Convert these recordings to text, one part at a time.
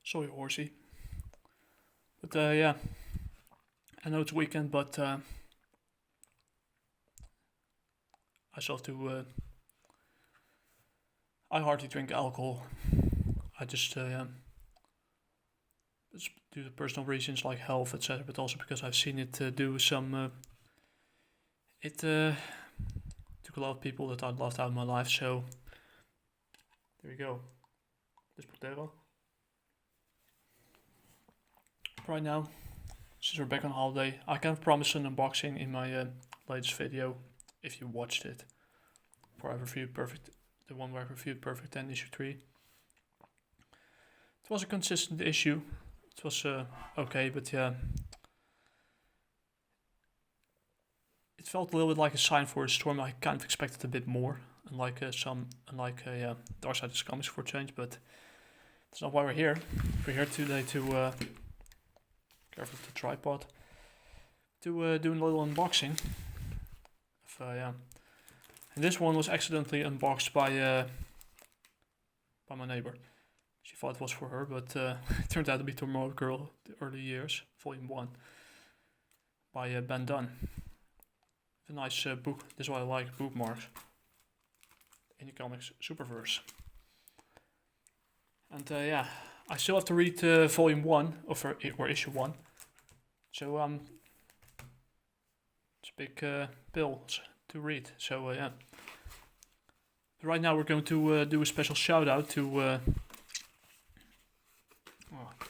Sorry, horsey. But yeah, I know it's weekend, but I still have to. I hardly drink alcohol. I just it's due to personal reasons like health, etc. But also because I've seen it do some. It took a lot of people that I loved out of my life. So there you go. This potato. Right now, since we're back on holiday, I can't promise an unboxing in my latest video. If you watched it, where I reviewed Perfect, the one where I reviewed Perfect 10 issue 3. It was a consistent issue. It was okay, but yeah, it felt a little bit like a sign for a storm. I kind of expected a bit more, unlike Dark Side of Comics for a change, but that's not why we're here. We're here today to careful with the tripod to do a little unboxing. Yeah, and this one was accidentally unboxed by my neighbor. She thought it was for her, but it turned out to be Tomorrow Girl, The Early Years, Volume 1, by Ben Dunn. A nice book. This is what I like, bookmarks. Indie Comics Superverse. And yeah, I still have to read Volume 1, or Issue 1. So it's a big bill to read. So yeah. Right now we're going to do a special shout out to...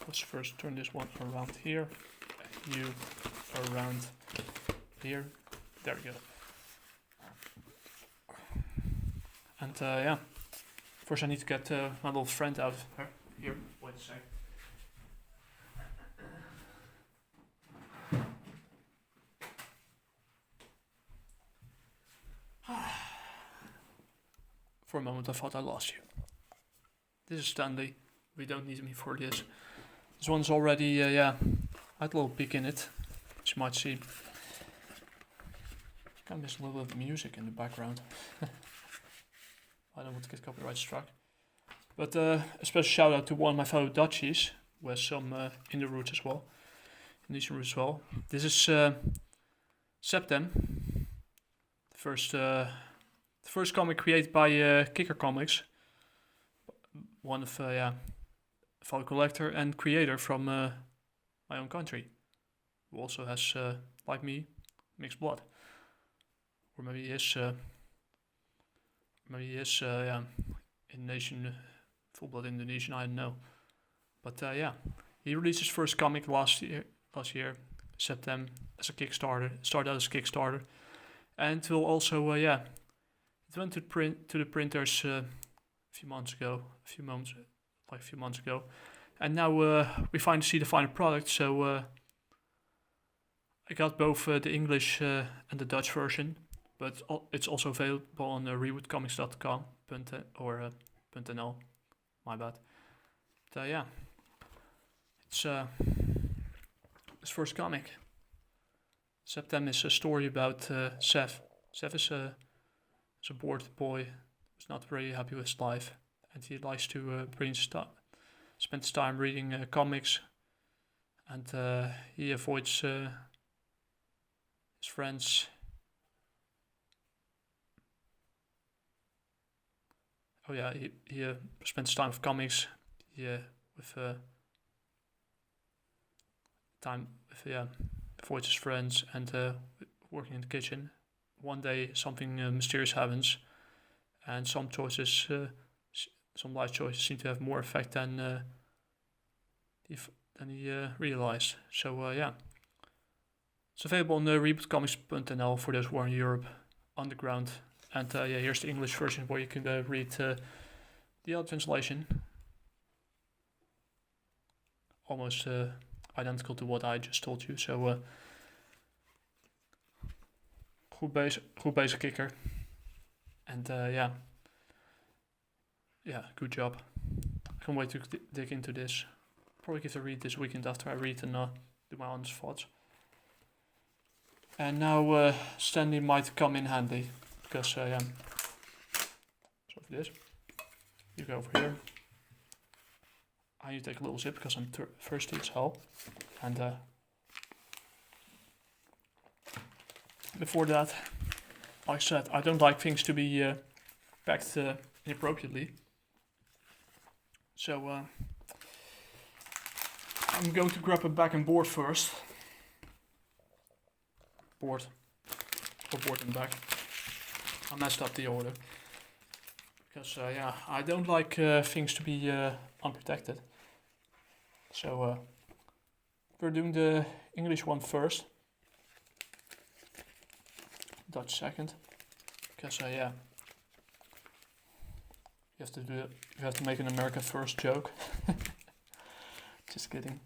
let's first turn this one around here. You around here. There we go. And yeah, first I need to get my little friend out here. Wait a sec. For a moment I thought I lost you. This is Stanley. We don't need me for this. This one's already, yeah, I had a little peek in it, as you might see. Kind of miss a little bit of music in the background. I don't want to get copyright struck. But a special shout out to one of my fellow Dutchies, who has some Indonesian roots as well. This is Sep7em, the first comic created by Kicker Comics, one of fellow collector and creator from my own country, who also has, like me, mixed blood. Or maybe he is Indonesian, full-blood Indonesian, I don't know. But yeah, he released his first comic last year, Sep7em, as a Kickstarter. Started out as a Kickstarter, and will also it went to the printers a few months ago, and now we finally see the final product. So I got both the English and the Dutch version. But it's also available on rebootcomics.com or .nl. My bad. But yeah, it's his first comic. Sep7em is a story about Seth. Seth is a bored boy who's not very happy with his life, and he likes to spend his time reading comics, and he avoids his friends. Oh yeah, he spends time with comics. Avoids his friends and working in the kitchen. One day something mysterious happens, and some life choices seem to have more effect than he realized. So yeah, it's available on rebootcomics.nl for those who are in Europe, underground. And yeah, here's the English version where you can read the other translation. Almost identical to what I just told you. So goed bezig Kikker. And yeah, good job. I can't wait to dig into this. Probably give it a read this weekend after I read and do my honest thoughts. And now Stanley might come in handy. Because, sorry for this. You go over here. I need to take a little sip because I'm thirsty as hell. And before that, like I said, I don't like things to be packed inappropriately. So I'm going to grab a back and board first. Board and back. I messed up the order. Because yeah, I don't like things to be unprotected. So we're doing the English one first. Dutch second. Because yeah, you have to make an America first joke. Just kidding.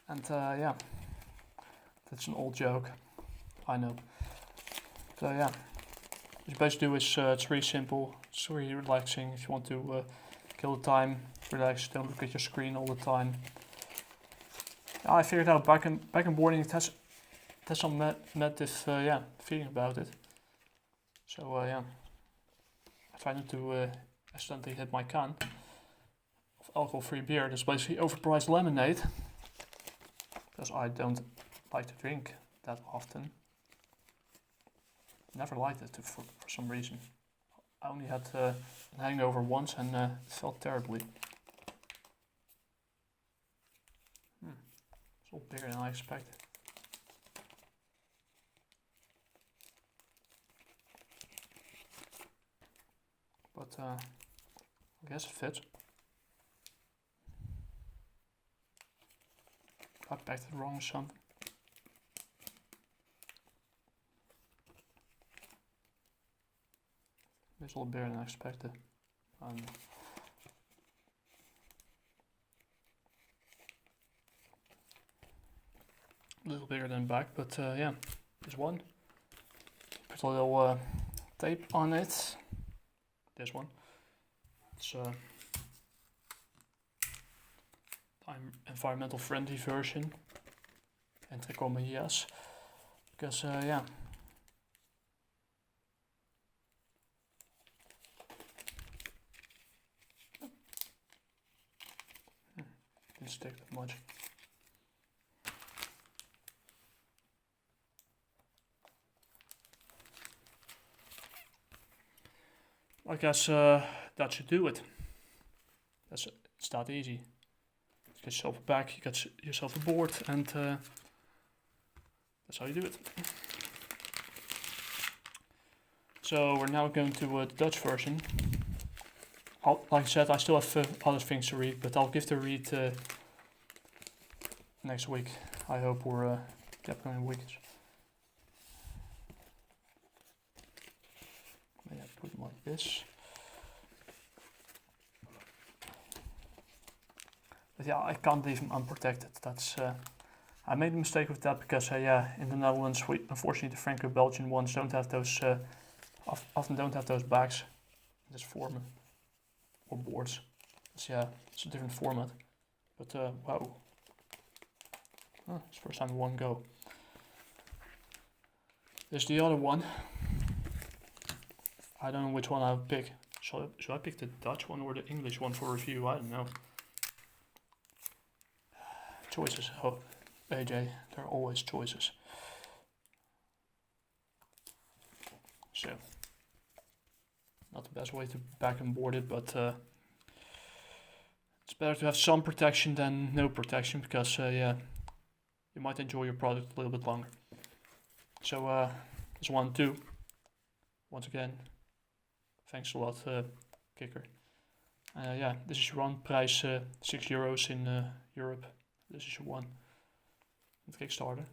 And yeah, that's an old joke. I know. So yeah, what you basically do is it's really simple. It's really relaxing. If you want to kill the time, relax. Don't look at your screen all the time. Yeah, I figured out back and boarding. It has some meditative yeah, feeling about it. So yeah, I try not to accidentally hit my can of alcohol-free beer. That's basically overpriced lemonade. Because I don't like to drink that often. Never liked it for some reason. I only had a hangover once and it felt terribly. It's all bigger than I expected. But I guess it fits. I packed it wrong or something. It's a little bigger than I expected. I don't know. A little bigger than back, but yeah, this one. Put a little tape on it. This one. It's environmental friendly version. Entre comillas. Because yeah. Didn't stick that much. I guess that should do it. It's that easy. You get yourself a bag, you get yourself a board, and that's how you do it. So we're now going to the Dutch version. Like I said, I still have other things to read, but I'll give the read next week, I hope, or the upcoming weeks. Maybe I put them like this. But yeah, I can't leave them unprotected. That's I made a mistake with that because yeah, in the Netherlands, unfortunately the Franco-Belgian ones don't have those. Often don't have those bags in this format or boards. So yeah, it's a different format. But wow, it's the first time in one go. There's the other one. I don't know which one I'll pick. Should I pick the Dutch one or the English one for review? I don't know. Choices. Oh, AJ, there are always choices. So, not the best way to back and board it, but it's better to have some protection than no protection because yeah, you might enjoy your product a little bit longer. So this one too. Once again, thanks a lot, Kicker. Yeah, this is your one price, €6 in Europe. This is your one with Kickstarter.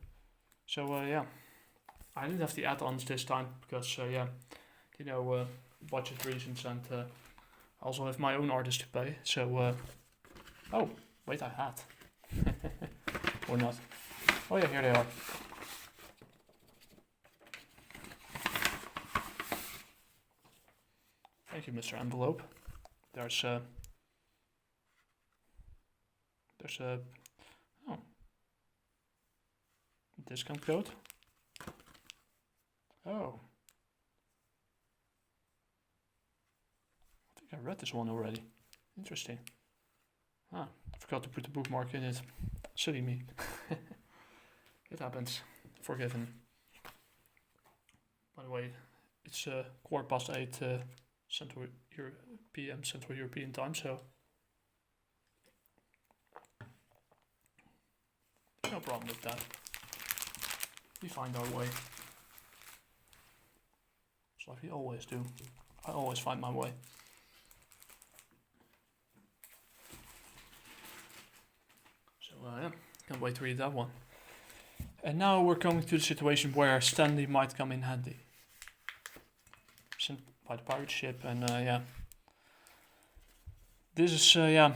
So yeah, I didn't have the add-ons this time because yeah, you know, budget reasons, and I also have my own artist to pay. So oh wait, I had or not? Oh yeah, here they are. Thank you, Mr. Envelope. There's a oh, discount code. Oh, I think I read this one already. Interesting. Ah, I forgot to put the bookmark in it. Silly me. It happens. Forgiven. By the way, it's 8:15 p.m. Central European time, so no problem with that. We find our way. Just like we always do. I always find my way. So yeah, can't wait to read that one. And now we're coming to the situation where Stanley might come in handy. Sent by the pirate ship, and yeah. This is a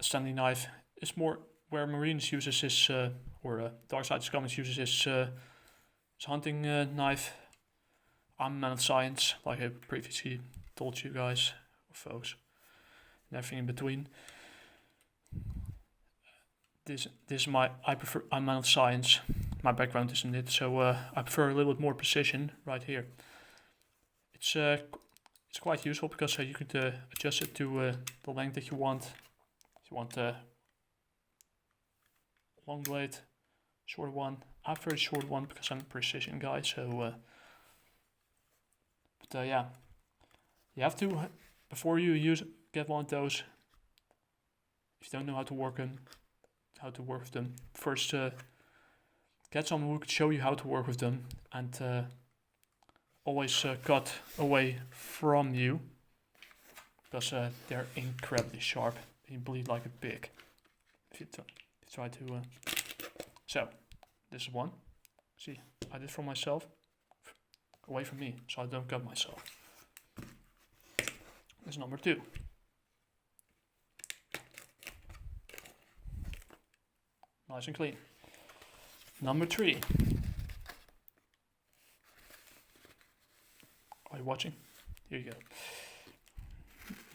Stanley knife. It's more where Marines uses his, or Darkside Scummage uses his hunting knife. I'm a man of science, like I previously told you guys, or folks, and everything in between. This is I'm a man of science. My background is in it, so I prefer a little bit more precision right here. It's quite useful because you could adjust it to the length that you want. If you want a long blade, short one. I have a very short one because I'm a precision guy. So, yeah, you have to before you get one of those. If you don't know how to work with them, first get someone who could show you how to work with them, and always cut away from you because they're incredibly sharp. You bleed like a pig if you try to. So this is one. See, I did for myself. Away from me, so I don't cut myself. This is number 2. Nice and clean. Number 3. Are you watching? Here you go.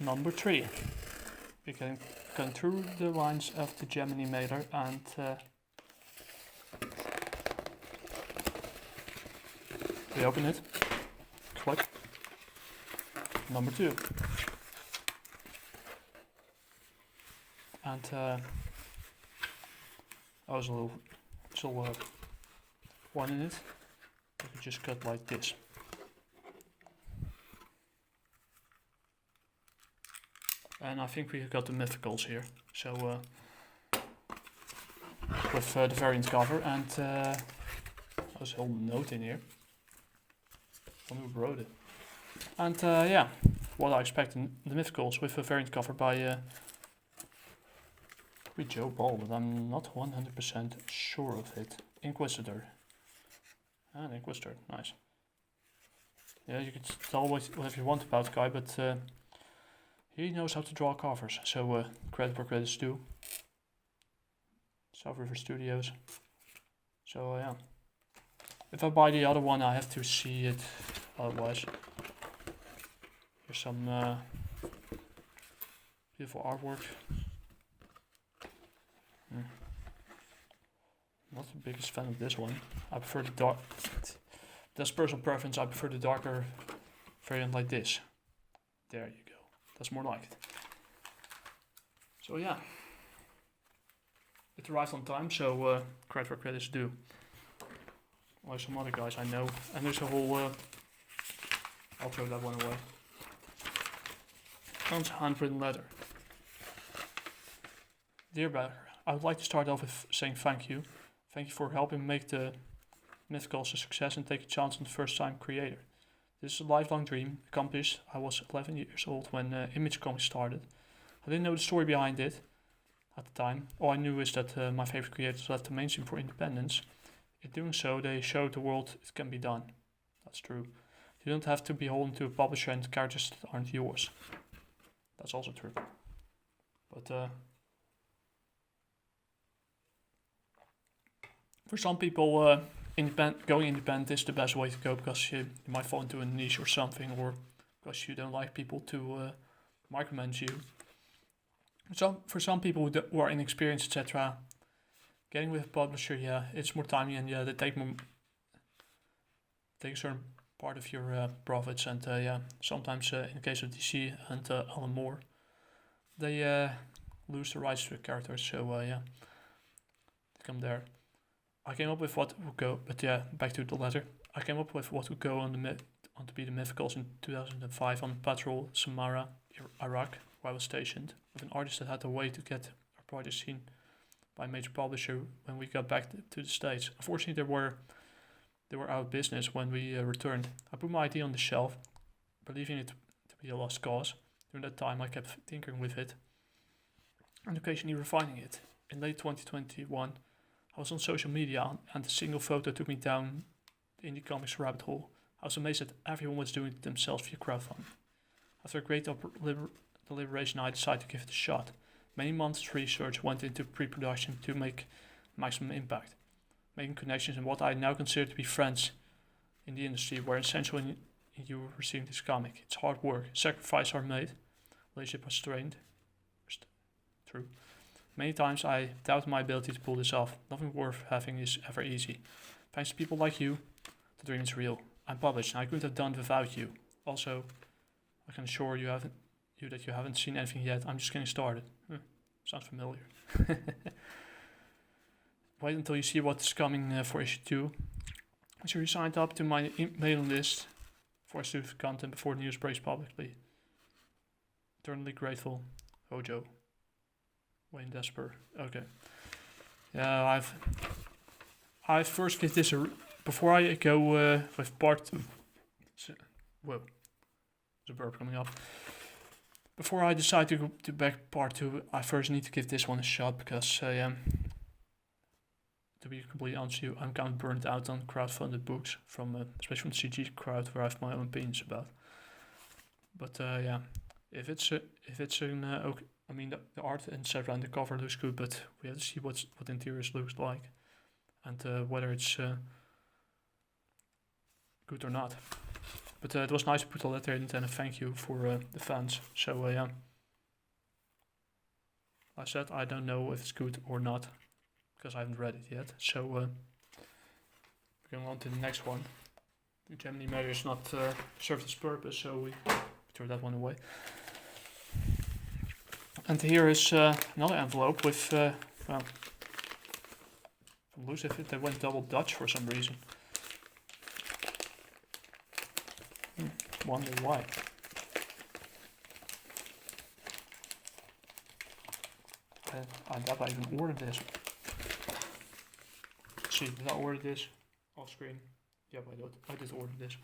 Number 3. We can go through the lines of the Gemini mailer and we open it. Click. Number 2. And there's a little one in it. You can just cut like this. And I think we got the mythicals here. So with the variant cover, and there's a whole note in here. Who wrote it? And yeah, what I expect in the mythicals with a variant cover by Joe Ball, but I'm not 100% sure of it. Inquisitor. And Inquisitor, nice. Yeah, you could tell whatever you want about the guy, but he knows how to draw covers, so credit where credit's due. South River Studios. So yeah. If I buy the other one, I have to see it, otherwise. Here's some beautiful artwork. Not the biggest fan of this one. I prefer the dark. That's personal preference. I prefer the darker variant like this. There you go. That's more like it. So yeah, it arrived on time. So credit where credit's due. Like some other guys I know, and there's a whole. I'll throw that one away. Comes handwritten letter. Dear brother, I would like to start off with saying thank you. Thank you for helping make the Mythicals a success and take a chance on the first time creator. This is a lifelong dream accomplished. I was 11 years old when Image Comics started. I didn't know the story behind it at the time. All I knew is that my favorite creators left the mainstream for independence. In doing so, they showed the world it can be done. That's true. You don't have to be beholden to a publisher and characters that aren't yours. That's also true. But for some people, going independent is the best way to go because you might fall into a niche or something, or because you don't like people to micromanage you. For some people who are inexperienced, etc., getting with a publisher, yeah, it's more timely, and yeah, they take a certain part of your profits, and yeah, sometimes in the case of DC and Alan Moore, they lose the rights to the characters. So yeah, come there. I came up with what would go, but yeah, back to the letter. I came up with what would go on to be the mythicals in 2005 on Patrol, Samara, Iraq, where I was stationed, with an artist that had to wait to get our project seen by a major publisher when we got back to the States. Unfortunately, they were out of business when we returned. I put my idea on the shelf, believing it to be a lost cause. During that time, I kept tinkering with it and occasionally refining it. In late 2021, I was on social media and a single photo took me down the indie comics rabbit hole. I was amazed that everyone was doing it themselves via crowdfunding. After a great deliberation, I decided to give it a shot. Many months of research went into pre-production to make maximum impact. Making connections and what I now consider to be friends in the industry were essential in you receiving this comic. It's hard work, sacrifices are made, relationship was strained. True. Many times I doubt my ability to pull this off. Nothing worth having is ever easy. Thanks to people like you, the dream is real. I'm published and I couldn't have done it without you. Also, I can assure you that you haven't seen anything yet. I'm just getting started. Sounds familiar. Wait until you see what's coming for issue 2. So you signed up to my mailing list for exclusive content before the news breaks publicly. Eternally grateful, Hojo. Wayne Desper. Okay. Yeah, I first give this before I go with part 2. Whoa, there's a burp coming up. Before I decide to go to back part 2, I first need to give this one a shot because to be completely honest with you, I'm kind of burnt out on crowdfunded books from especially from the CG crowd where I have my own opinions about. But yeah, if it's an okay. I mean, the art inside around the cover looks good, but we have to see what the interiors looks like, and whether it's good or not. But it was nice to put a letter in and a thank you for the fans. So yeah, I said I don't know if it's good or not because I haven't read it yet. So we're going on to the next one. The Gemini Matter is not served its purpose, so we throw that one away. And here is another envelope with, well, from loose if they went double Dutch for some reason. Wonder why. I doubt I even ordered this. Let's see, did I order this off screen? Yep, I did order this.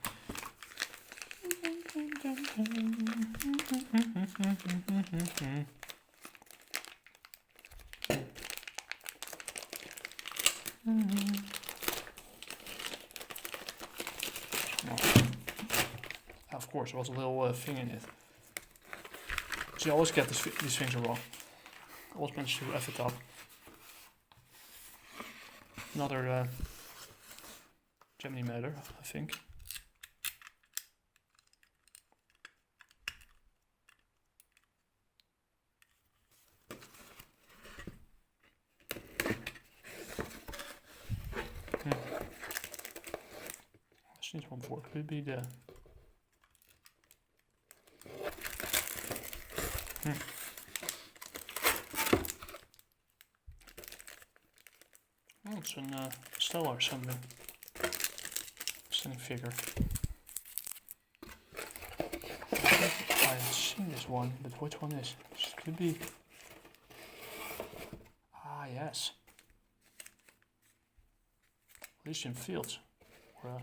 Of course, there was a little thing in it. See, I always get these things wrong. I always manage to F it up. Another Gemini mailer, I think. This needs one more. Could be the. Oh, it's a Stellar or something. Standing figure. I have seen this one, but which one is? This could be. Ah, yes. Elysian Fields. Or,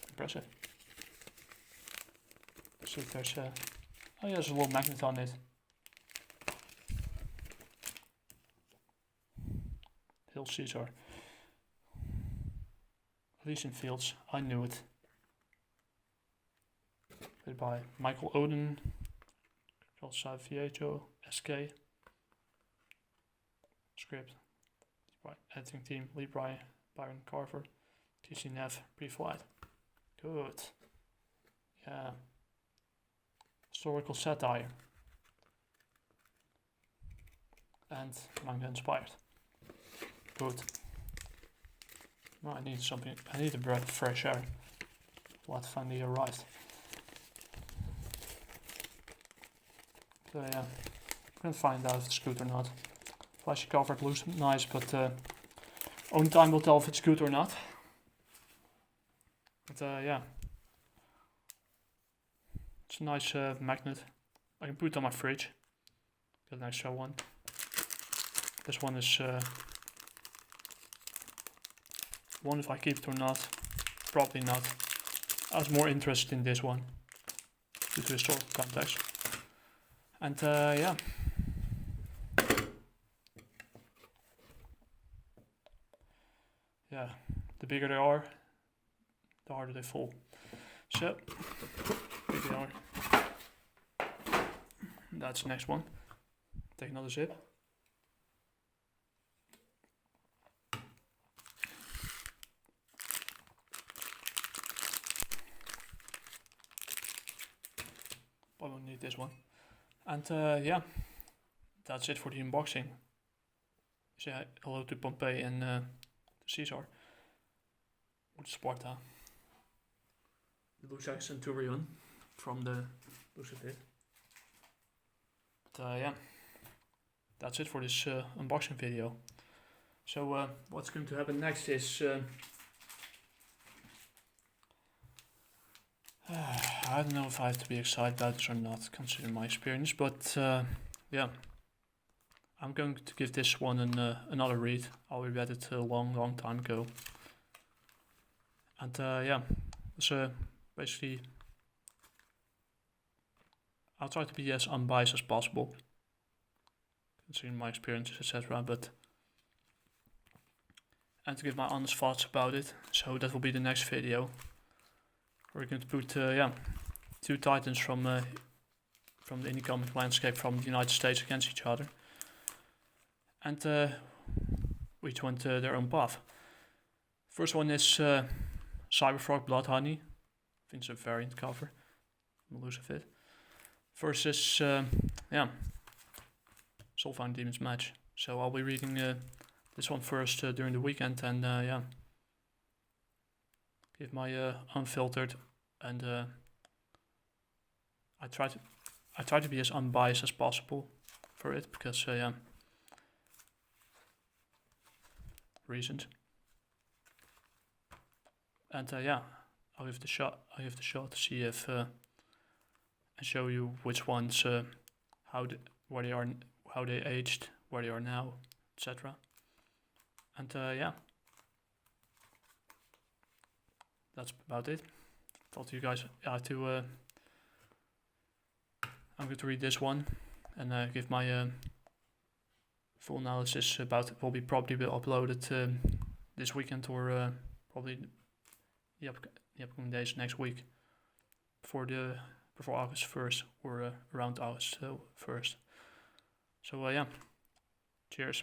impressive. See if there's a. Oh, yeah, there's a little magnet on it. Hill Caesar. Elysian Fields, I knew it. Played by Michael Oden, Carlos Savieto, SK. Script by editing team Lee Byron Carver, TC Neff, Pre-Flight. Good. Yeah. Historical satire. And manga inspired. Good. No, I need something. I need a breath of fresh air. What finally arrived. yeah, I'm gonna find out if it's good or not. Flashy cover, it looks nice, but only time will tell if it's good or not. But yeah, it's a nice magnet. I can put it on my fridge. Get an extra one. This one is one if I keep it or not. Probably not. I was more interested in this one due to historical context. And yeah. Yeah, the bigger they are, the harder they fall. So, big they are. That's the next one. Take another sip. I won't need this one. And yeah, that's it for the unboxing. Say hello to Pompey and Caesar. With Sparta. It looks like Centurion from the looks of it. But yeah, that's it for this unboxing video. So what's going to happen next is I don't know if I have to be excited about this or not, considering my experience, but yeah, I'm going to give this one another read. I read it a long time ago. And yeah, it's basically, I'll try to be as unbiased as possible, considering my experiences, etc. And to give my honest thoughts about it. So that will be the next video. We're going to put yeah, two titans from the indie comic landscape from the United States against each other, and each went their own path. First one is Cyberfrog Blood Honey. I think it's a variant cover. I'm loose of it. First is yeah, Soulbound Demons Match. So I'll be reading this one first during the weekend, and yeah, give my unfiltered, and I try to be as unbiased as possible for it, because yeah, reasons. And yeah, I'll give it a shot. To see if and show you which ones where they are, how they aged, where they are now, etc. And yeah, that's about it. Thought you guys had to. I'm going to read this one and give my full analysis about it. Will be probably uploaded this weekend, or probably the upcoming days next week, before August 1st, or around August 1st. So yeah, cheers.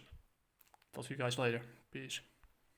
Talk to you guys later. Peace.